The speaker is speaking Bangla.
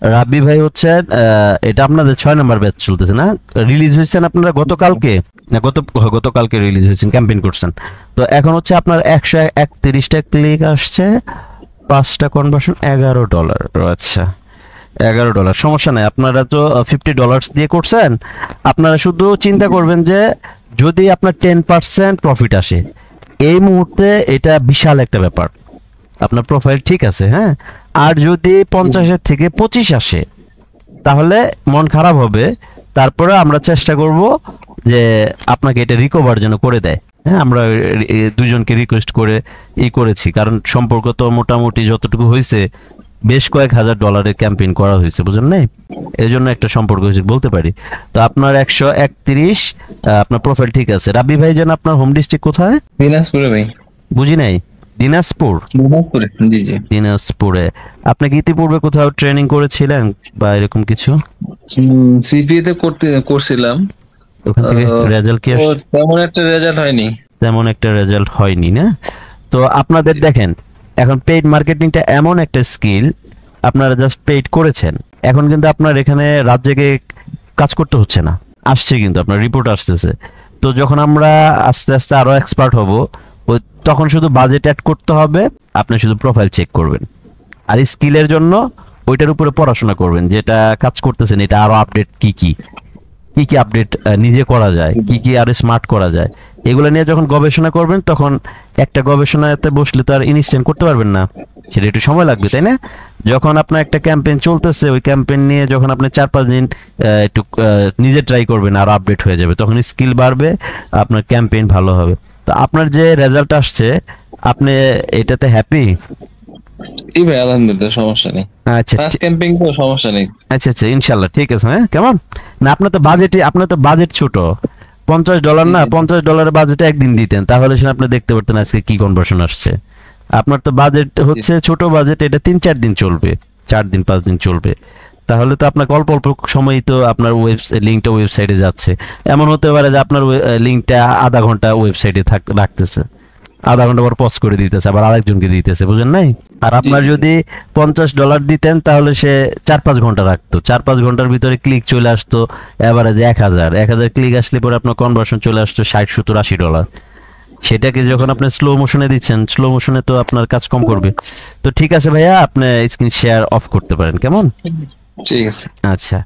রাব্বি ভাই হচ্ছেন এটা আপনাদের 6 নম্বর ব্যাচ চলতেছে না? রিলিজ হয়েছেন আপনারা গতকালকে না গতকালকে রিলিজ হয়েছেন, ক্যাম্পেইন করছেন। তো এখন হচ্ছে আপনার 131টা ক্লিক আসছে, 5টা কনভার্সন $11। আচ্ছা, $11 সমস্যা নাই। আপনারা তো $50 দিয়ে করছেন। আপনারা শুধু চিন্তা করবেন যে যদি আপনার 10% প্রফিট আসে, এই মুহূর্তে এটা বিশাল একটা ব্যাপার। আপনার প্রোফাইল ঠিক আছে, হ্যাঁ। আর যদি 50-এর থেকে 25 আসে তাহলে মন খারাপ হবে। তারপরে আমরা চেষ্টা করব যে আপনাকে এটা রিকভার যেন করে দেয়। হ্যাঁ, আমরা দুজনকে রিকোয়েস্ট করে করেছি, কারণ সম্পর্ক তো মোটামুটি যতটুকু হয়েছে বেশ কয়েক $1000 ক্যাম্পেইন করা হয়েছে, বুঝলেন নাই? এই জন্য একটা সম্পর্ক হয়েছে বলতে পারি। তো আপনার 131, আপনার প্রোফাইল ঠিক আছে। রাব্বি ভাই, যেন আপনার হোম ডিস্ট্রিক্ট কোথায়? দিনাজপুরে ভাই। বুঝি নাই। দিনাজপুর? দিনাজপুরে, জি জি। দিনাজপুরে। আপনি কি ইতিপূর্বে কোথাও ট্রেনিং করেছিলেন বা এরকম কিছু? সিপিএ তে করছিলাম। ওখান থেকে রেজাল্ট কি আসছে? তেমন একটা রেজাল্ট হয়নি। তেমন একটা রেজাল্ট হয়নি না? তো আপনাদের দেখেন, এখন পেইড মার্কেটিংটা এমন একটা স্কিল, আপনারা জাস্ট পেইড করেছেন, এখন কিন্তু আপনার এখানে রাত জেগে কাজ করতে হচ্ছে না। আসছে কিন্তু আপনার রিপোর্ট আসতেছে। তো যখন আমরা আস্তে আস্তে আরো এক্সপার্ট হব, ওই তখন শুধু বাজেট অ্যাড করতে হবে, আপনি শুধু প্রোফাইল চেক করবেন। আর স্কিলের জন্য ওইটার উপরে পড়াশোনা করবেন, যেটা কাজ করতেছেন এটা আরো আপডেট কি কি কি কি আপডেট নিজে করা যায়, কি কি আরো স্মার্ট করা যায়, এগুলো নিয়ে যখন গবেষণা করবেন, তখন একটা গবেষণাতে বসলে তো আর ইনস্ট্যান্ট করতে পারবেন না, সেটা একটু সময় লাগবে, তাই না? যখন আপনার একটা ক্যাম্পেইন চলতেছে, ওই ক্যাম্পেইন নিয়ে যখন আপনি 4-5 দিন একটু নিজে ট্রাই করবেন, আর আপডেট হয়ে যাবে, তখন স্কিল বাড়বে, আপনার ক্যাম্পেইন ভালো হবে। তো আপনার যে রেজাল্ট আসছে, আপনি এটাতে হ্যাপি? জি ভাই, আলহামদুলিল্লাহ, সমস্যা নেই। আচ্ছা ফার্স্ট ক্যাম্পিং তো সমস্যা নেই। আচ্ছা আচ্ছা, ইনশাল্লাহ ঠিক আছে। হ্যাঁ, কেমন না, আপনার তো বাজেট ছোট, $50 না, $50 বাজেটে একদিন দিতেন, তাহলে সে আপনি দেখতে পারতেন আজকে কি কনভার্সন আসছে। আপনার তো বাজেট হচ্ছে ছোট বাজেট, এটা 3-4 দিন চলবে, 4 দিন 5 দিন চলবে। তাহলে তো আপনার অল্প অল্প সময়ই তো আপনার লিঙ্কটা ওয়েবসাইটে যাচ্ছে। এমন হতে পারে যে আপনার লিঙ্কটা আধা ঘন্টা ওয়েবসাইটে রাখতেছে, আধা ঘন্টা পর পজ করে দিতেছে, আবার আরেকজনকে দিতেছে, বুঝেন নাই? আর আপনার যদি $50 দিতেন, তাহলে সে 4-5 ঘন্টা রাখতো, 4-5 ঘন্টার ভিতরে ক্লিক চলে আসতো এভারেজে 1000 ক্লিক আসলে পরে আপনার কনভার্সন চলে আসতো $60-70-80। সেটাকে যখন আপনি স্লো মোশনে দিচ্ছেন, স্লো মোশনে তো আপনার কাজ কম করবে। তো ঠিক আছে ভাইয়া, আপনি স্ক্রিন শেয়ার অফ করতে পারেন, কেমন? ঠিক আছে। আচ্ছা।